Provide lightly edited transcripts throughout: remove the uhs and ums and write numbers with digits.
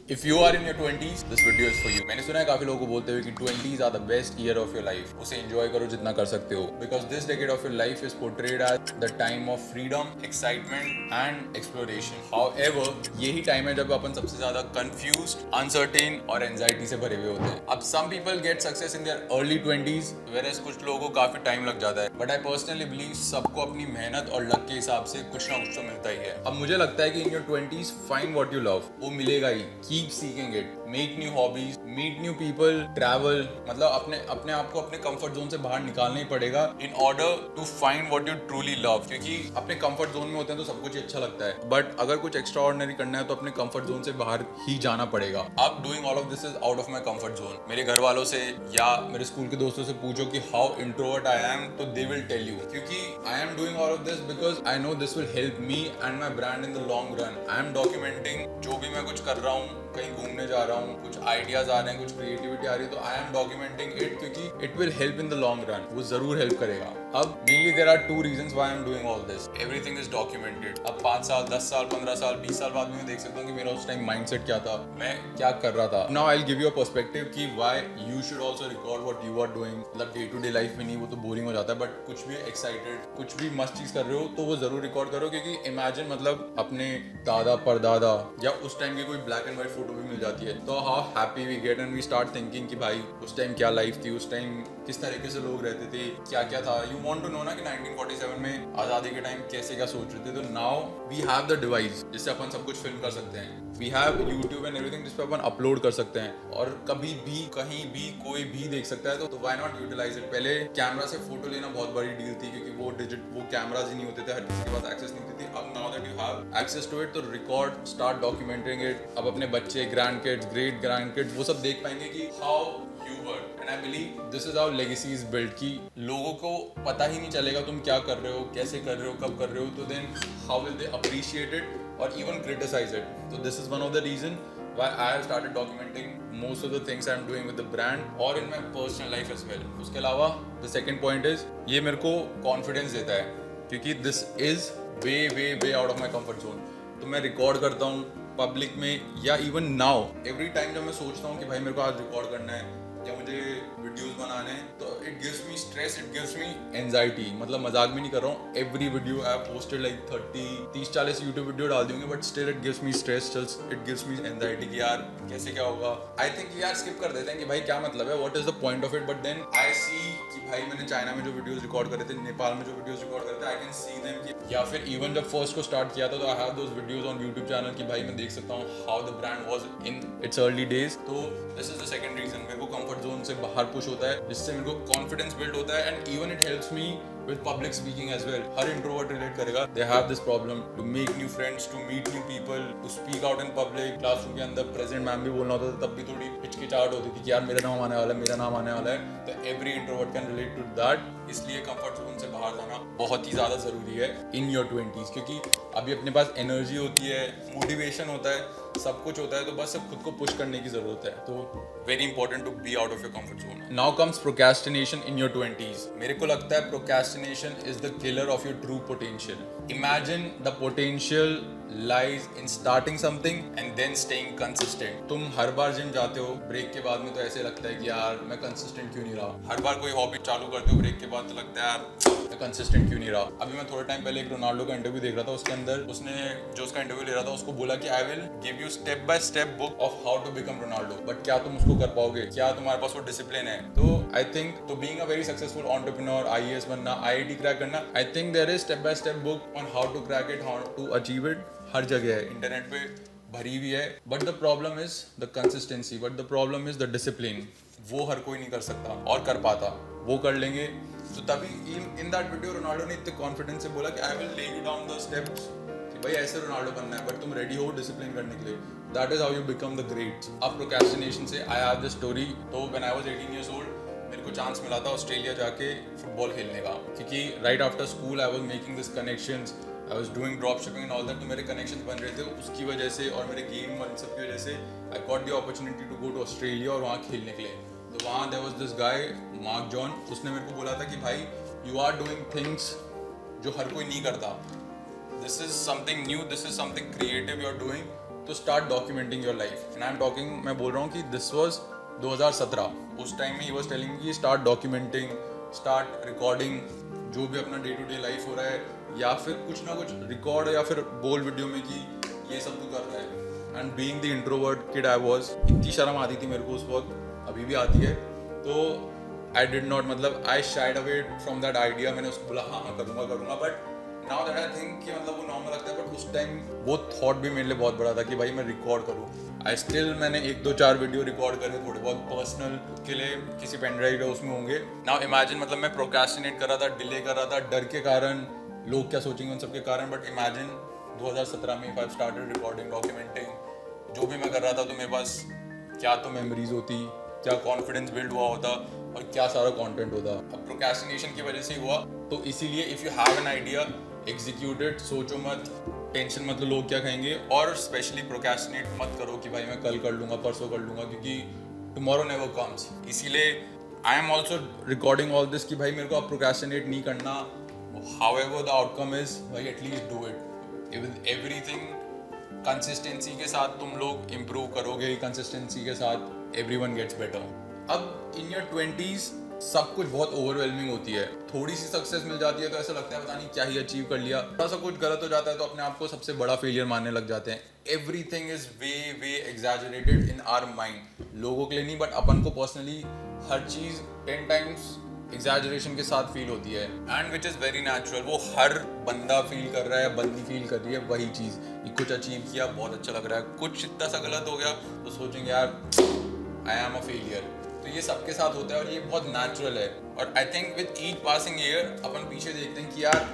If you are in your 20s, this video is for you. मैंने सुना है काफी लोगों को बोलते हुए कि 20s are the best year of your life. उसे enjoy करो जितना कर सकते हो. Because this decade of your life is portrayed as the time of freedom, excitement and exploration. However, यही time है जब अपन सबसे ज्यादा confused, uncertain और anxiety से भरे हुए होते हैं. अब some people get success in their early 20s, whereas कुछ लोगों को काफी time लग जाता है. But I personally believe सबको अपनी मेहनत और लक के हिसाब से कुछ ना कुछ तो मिलता ही है. अब मुझे लगता है कि in your 20s find what you love. वो मिलेगा ही. Keep seeking it. Make new hobbies. Meet new people. Travel. मतलब अपने आप को अपने comfort zone से बाहर निकालना ही पड़ेगा in order to find what you truly love. क्योंकि अपने comfort zone में होते हैं तो सब कुछ ही अच्छा लगता है. But अगर कुछ extraordinary करना है तो अपने comfort zone से बाहर ही जाना पड़ेगा. अब doing all of this is out of my comfort zone. मेरे घर वालों से या मेरे स्कूल के दोस्तों से पूछो कि how introvert I am तो they will tell you. क्योंकि I am doing all of this because I know this will help me and my brand in the long run. I am documenting जो भी मैं कुछ कर रहा हूँ, कहीं घूमने जा रहा हूँ, कुछ आइडियाज आ रहे हैं, कुछ क्रिएटिविटी आ रही है तो आई एम डॉक्यूमेंटिंग इट क्योंकि it will help in the long run. वो जरूर हेल्प करेगा. अब mainly there are two reasons why I am doing all this. Everything is documented. अब 5 साल 10 साल 15 साल 20 साल बाद मैं देख सकता हूँ कि मेरा उस टाइम माइंडसेट क्या था, मैं क्या कर रहा था. Now I will give you a perspective कि why you should also record what you are doing. मतलब डे टू डे लाइफ में नहीं, वो तो बोरिंग हो जाता है, बट कुछ भी एक्साइटेड कुछ भी मस्त चीज कर रहे हो तो वो जरूर रिकॉर्ड करो. क्योंकि इमेजिन मतलब अपने दादा परदादा या उस टाइम की कोई ब्लैक एंड व्हाइट फोटो भी मिल जाती है तो how happy we get and we start thinking कि भाई उस टाइम क्या लाइफ थी, उस टाइम किस तरीके से लोग रहते थे, क्या क्या था. यू वांट टू नो ना कि 1947 में आज़ादी के टाइम कैसे क्या सोच रहे थे. तो now we have the device जिससे अपन सब कुछ फिल्म कर सकते हैं. We have YouTube and everything जिस पे अपन अपलोड कर सकते हैं और कभी भी कहीं भी कोई भी देख सकता है. तो व्हाई नॉट यूटिलाइज इट. पहले कैमरा से फोटो लेना बहुत बड़ी डील थी क्योंकि वो कैमराज ही नहीं होते थे, हर किसी के पास एक्सेस नहीं होती थी. अब now that you have access to it तो रिकॉर्ड, स्टार्ट डॉक्यूमेंटिंग इट. अब अपने बच्चे, grand kids, great grand kids वो सब देख पाएंगे कि how you were. And I believe this is how legacy is built कि लोगों को पता ही नहीं चलेगा तुम क्या कर रहे हो, कैसे कर रहे हो, कब कर रहे हो. तो then how will they appreciate it or even criticize it. So this is one of the reason why I have started documenting most of the things I'm doing with the brand or in my personal life as well. उसके अलावा the second point is ये मेरे को confidence देता है क्योंकि this is way out of my comfort zone. तो मैं रिकॉर्ड करता हूँ पब्लिक में या इवन नाउ एवरी टाइम जब मैं सोचता हूँ कि भाई मेरे को आज रिकॉर्ड करना है या मुझे वीडियोस बनाने हैं तो it gives me stress, it gives me anxiety. मतलब मजाक भी नहीं कर रहा हूँ. Every video I have posted like 30-40 YouTube video डाल दूंगे but still it gives me stress, it gives me anxiety कि यार कैसे क्या होगा. आई थिंक यार स्किप कर देते हैं कि भाई क्या मतलब है, what is the point of it. But then I see कि भाई मैंने चाइना में जो वीडियोस रिकॉर्ड करे थे, नेपाल में जो वीडियोस रिकॉर्ड करे थे, आई कैन सी देम कि या फिर इवन जब फर्स्ट को स्टार्ट किया था तो I have those videos on YouTube channel कि भाई मैं देख सकता हूँ how the brand was in its early days. तो this is the second reason. मेरे को कंफर्ट जोन से बाहर पुश होता है जिससे मेरे को कॉन्फिडेंस बिल्ड होता है and even it helps me with public speaking as well. Her introvert relate करेगा. They have this problem to make new friends, to meet new people, to speak out in public. Classroom के अंदर present ma'am भी बोलना होता था तब भी थोड़ी हिचकिचाहट होती थी कि यार मेरा नाम आने वाला है, मेरा नाम आने वाला है. तो every introvert can relate to that. इसलिए कंफर्ट जोन से बाहर जाना बहुत ही ज़्यादा ज़रूरी है in your 20s क्योंकि अभी अपने पास एनर्जी होती है, मोटिवेशन होता है, सब कुछ होता है तो बस अब खुद को पुश करने की ज़रूरत है. तो very important to be out of your comfort zone. Now comes procrastination in your 20s. मेरे को लगता है procrastination is the killer of your true potential. Imagine the potential lies in starting something and then staying consistent. तुम हर बार gym जाते हो break के बाद में तो ऐसे लगता है कि यार मैं कंसिस्टेंट क्यों नहीं रहा. हर बार कोई हॉबी चालू करते हो ब्रेक के बाद तो लगता है यार मैं कंसिस्टेंट क्यों नहीं रहा. अभी मैं थोड़े टाइम पहले एक रोनाल्डो का इंटरव्यू देख रहा था. उसके अंदर उसने जो उसका इंटरव्यू ले रहा था उसको बोला कि I will give you step by step book of how to become Ronaldo. But क्या तुम उसको कर पाओगे? क्या तुम्हारे पास वो डिसिप्लिन है? तो आई थिंक तो being a very successful entrepreneur, IAS बनना, आईआईटी क्रैक करना, I think there is step by step book on how to crack it, how to achieve it. हर जगह है, इंटरनेट पे भरी हुई है. But the problem is the consistency, but the problem is the discipline. वो हर कोई नहीं कर सकता और कर पाता. वो कर लेंगे तो तभी इन दैट वीडियो रोनाल्डो ने इतने कॉन्फिडेंस से बोला कि I will lay you down the steps कि भाई ऐसे रोनाल्डो बनना है बट तुम रेडी हो डिसिप्लिन करने के लिए. That is how you become the great. अब प्रोक्रेस्टिनेशन से आई हैव दिस स्टोरी. तो when I was 18 years old मेरे को चांस मिला था ऑस्ट्रेलिया जाके फुटबॉल खेलने का क्योंकि right after school I was making this connections, I was doing drop shipping and all that. तो मेरे कनेक्शंस बन रहे थे उसकी वजह से और मेरे गेम और इन सब की वजह से I got the opportunity to go to Australia और वहाँ खेलने के लिए. तो वहाँ there was this guy Mark John. उसने मेरे को बोला था कि भाई यू आर डूइंग थिंग्स जो हर कोई नहीं करता. This is something new, this is something creative you are doing तो start documenting your life. And I am talking, मैं बोल रहा हूँ कि दिस वाज 2017। उस टाइम में ही वाज टेलिंग कि स्टार्ट डॉक्यूमेंटिंग, स्टार्ट रिकॉर्डिंग जो भी अपना डे टू डे लाइफ हो रहा है, या फिर कुछ ना कुछ रिकॉर्ड या फिर बोल वीडियो में कि ये सब तू कर रहा है। And being the introvert kid I was, इतनी शर्म आती थी मेरे को उस वक्त, अभी भी आती है। तो आई डिड नॉट, मतलब I shied away from that idea. मैंने उसको बोला हाँ मैं करूँगा, but now that I think कि मतलब वो नॉर्मल लगता है, बट उस टाइम वो थॉट भी मेरे लिए बहुत बड़ा था कि भाई मैं रिकॉर्ड करूँ। आई स्टिल, मैंने 1-2-4 वीडियो रिकॉर्ड करे थोड़े बहुत पर्सनल के लिए, किसी पेन ड्राइव है उसमें होंगे। नाउ इमेजिन, मतलब मैं प्रोक्रेस्टिनेट कर रहा था, डिले कर रहा था, डर के कारण, लोग क्या सोचेंगे उन सबके कारण। बट इमेजिन 2017 में if I started recording, documenting जो भी मैं कर रहा था, तो मेरे पास क्या तो मेमोरीज होती, क्या कॉन्फिडेंस बिल्ड हुआ होता और क्या सारा कंटेंट होता। अब प्रोक्रेस्टिनेशन की वजह से ही हुआ। तो इसीलिए if you have an idea, executed, सोचो मत, टेंशन मत लो लोग क्या कहेंगे, और स्पेशली प्रोक्रेस्टिनेट मत करो कि भाई मैं कल कर लूँगा, परसों कर लूँगा, क्योंकि टुमारो नेवर कम्स। इसीलिए I am also recording all this कि भाई मेरे को अब प्रोक्रेस्टिनेट नहीं करना। हाउएवर द आउटकम इज, भाई at least do it with everything. Consistency के साथ तुम लोग इम्प्रूव करोगे, कंसिस्टेंसी के साथ एवरीवन गेट्स बेटर। अब इन योर 20s सब कुछ बहुत ओवरवेलमिंग होती है। थोड़ी सी सक्सेस मिल जाती है तो ऐसा लगता है पता नहीं क्या ही अचीव कर लिया। थोड़ा सा कुछ गलत हो जाता है तो अपने आप को सबसे बड़ा फेलियर मानने लग जाते हैं। Everything is way exaggerated in our mind. लोगों के लिए नहीं, बट अपन को पर्सनली हर चीज़ 10 टाइम्स एग्जैजरेशन के साथ फील होती है, and which is very natural. वो हर बंदा फील कर रहा है, बंदी फील कर रही है वही चीज़ कि कुछ अचीव किया, बहुत अच्छा लग रहा है, कुछ इतना सा गलत हो गया तो सोचेंगे यार आई एम अ फेलियर। तो ये सबके साथ होता है और ये बहुत नेचुरल है। और I think with each passing year अपन पीछे देखते हैं कि यार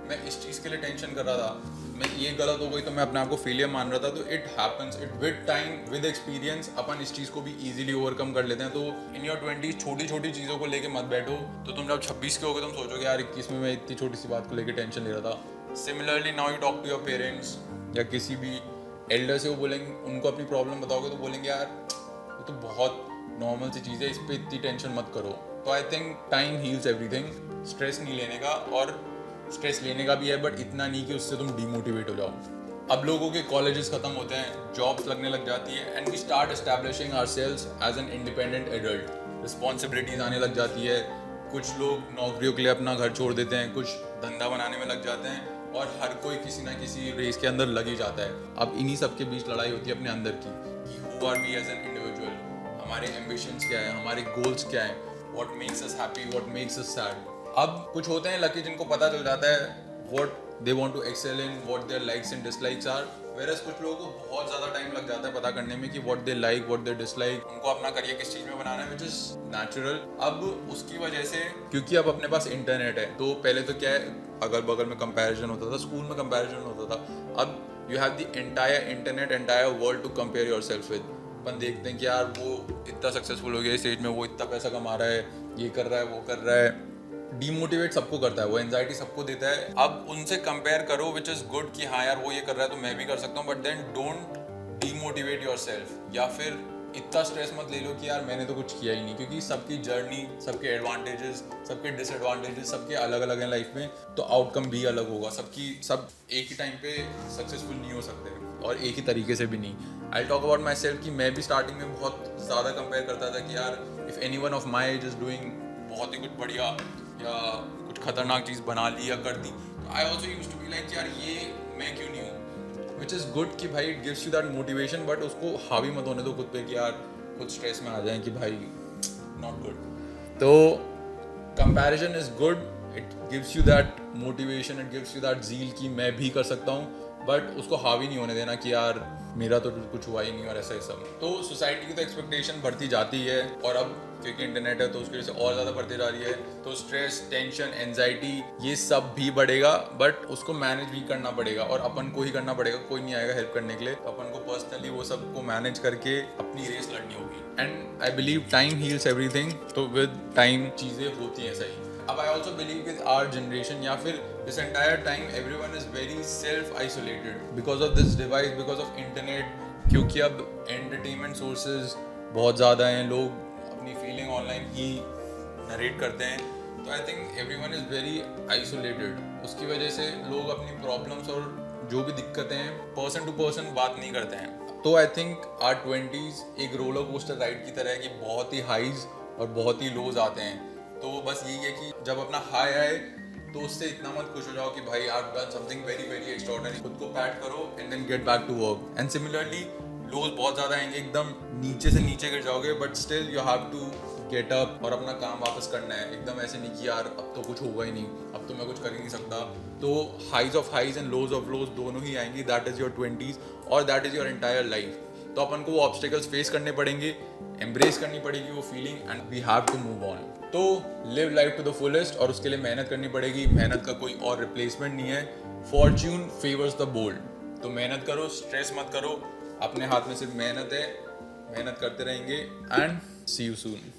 मैं इस चीज़ के लिए टेंशन कर रहा था, मैं ये गलत हो गई तो मैं अपने आप को फेलियर मान रहा था। तो it happens, it with time, with experience अपन इस चीज़ को भी ईजिली ओवरकम कर लेते हैं। तो इन योर 20s छोटी छोटी चीज़ों को लेके मत बैठो। तो तुम जब 26 के होगे तुम सोचोगे यार 21 में मैं इतनी छोटी सी बात को लेकर टेंशन ले रहा था। Similarly now you talk to your parents या किसी भी एल्डर से, वो बोलेंगे, उनको अपनी प्रॉब्लम बताओगे तो बोलेंगे यार ये तो बहुत नॉर्मल सी चीज़ है, इस पर इतनी टेंशन मत करो। तो I think time heals everything. Stress नहीं लेने का, और स्ट्रेस लेने का भी है बट इतना नहीं कि उससे तुम डीमोटिवेट हो जाओ। अब लोगों के कॉलेजेस ख़त्म होते हैं, जॉब्स लगने लग जाती है, and we start establishing ourselves as an independent adult. Responsibilities आने लग जाती है। कुछ लोग नौकरियों के लिए अपना घर छोड़ देते हैं, कुछ धंधा बनाने में लग जाते हैं, और हर कोई किसी ना किसी रेस के अंदर लग ही जाता है। अब इन्हीं सब के बीच लड़ाई होती है अपने अंदर की कि who are we as an individual, हमारे एम्बिशंस क्या है, हमारे गोल्स क्या है, what makes us happy, what makes us sad. अब कुछ होते हैं लकी जिनको पता चल जाता है what they want to excel in, what their likes and dislikes are, whereas कुछ लोगों को बहुत ज़्यादा टाइम लग जाता है पता करने में कि what they like, what they dislike, उनको अपना करियर किस चीज़ में बनाना है, विच इज़ नेचुरल। अब उसकी वजह से, क्योंकि अब अपने पास इंटरनेट है, तो पहले तो क्या है, अगल बगल में कंपैरिजन होता था, स्कूल में कंपैरिजन होता था। अब you have the entire internet, entire world to compare yourself with. अपन देखते हैं कि यार वो इतना सक्सेसफुल हो गया इस एज में, वो इतना पैसा कमा रहा है, ये कर रहा है, वो कर रहा है। डीमोटिवेट सबको करता है वो, एंजाइटी सबको देता है। अब उनसे कंपेयर करो, विच इज़ गुड कि हाँ यार वो ये कर रहा है तो मैं भी कर सकता हूँ, but then don't demotivate yourself. या फिर इतना स्ट्रेस मत ले लो कि यार मैंने तो कुछ किया ही नहीं, क्योंकि सबकी जर्नी, सबके एडवांटेजेस, सबके डिसएडवांटेजेस, सबके अलग अलग हैं लाइफ में, तो आउटकम भी अलग होगा। सब एक ही टाइम पे सक्सेसफुल नहीं हो सकते, और एक ही तरीके से भी नहीं। I talk about my self कि मैं भी स्टार्टिंग में बहुत ज़्यादा कंपेयर करता था कि यार if any one of my age is doing बहुत ही कुछ बढ़िया या कुछ खतरनाक चीज़ बना ली या कर दी, तो I also used to be like यार ये मैं क्यों नहीं हूँ। विच इज़ गुड कि भाई it gives you that motivation, but उसको हावी मत होने दो खुद पे कि यार खुद स्ट्रेस में आ जाए कि भाई नॉट गुड। तो comparison is good, it gives you that motivation, it gives you that zeal कि मैं भी कर सकता हूँ, बट उसको हावी नहीं होने देना कि यार मेरा तो कुछ हुआ ही नहीं और ऐसा ही सब। तो सोसाइटी की तो एक्सपेक्टेशन बढ़ती जाती है, और अब क्योंकि इंटरनेट है तो उसकी वजह से और ज़्यादा बढ़ती जा रही है, तो स्ट्रेस, टेंशन, एंजाइटी ये सब भी बढ़ेगा, बट उसको मैनेज भी करना पड़ेगा, और अपन को ही करना पड़ेगा, कोई नहीं आएगा हेल्प करने के लिए। तो अपन को पर्सनली वो सब को मैनेज करके अपनी रेस लड़नी होगी। And I believe time heals everything, तो विद टाइम चीज़ें होती हैं सही। अब I also believe with our generation, या फिर this entire time everyone is very self isolated because of this device, because of internet, क्योंकि अब एंटरटेनमेंट सोर्सेज बहुत ज़्यादा हैं, लोग अपनी फीलिंग ऑनलाइन ही नरेट करते हैं। तो I think everyone is very isolated. उसकी वजह से लोग अपनी प्रॉब्लम्स और जो भी दिक्कतें हैं पर्सन टू पर्सन बात नहीं करते हैं। तो आई थिंक आर 20s एक रोलर कोस्टर राइड की तरह है कि बहुत ही हाईज और बहुत ही लोज आते हैं। तो बस यही है कि जब अपना हाई आए तो उससे इतना मत खुश हो जाओ कि भाई I have done something very very extraordinary. खुद को पैट करो and then get back to work. And similarly lows बहुत ज़्यादा आएंगे, एकदम नीचे से नीचे गिर जाओगे, but still you have to get up और अपना काम वापस करना है। एकदम ऐसे नहीं कि यार अब तो कुछ होगा ही नहीं, अब तो मैं कुछ कर ही नहीं सकता। तो highs of highs and lows of lows दोनों ही आएंगी। दैट इज़ योर 20s और that is your entire life. तो अपन को वो ऑब्स्टिकल्स फेस करने पड़ेंगे, एम्ब्रेस करनी पड़ेगी वो feeling and we have to move on. तो live life to the fullest और उसके लिए मेहनत करनी पड़ेगी। मेहनत का कोई और रिप्लेसमेंट नहीं है। Fortune favours the bold. तो मेहनत करो, स्ट्रेस मत करो, अपने हाथ में सिर्फ मेहनत है, मेहनत करते रहेंगे एंड सी यू सून।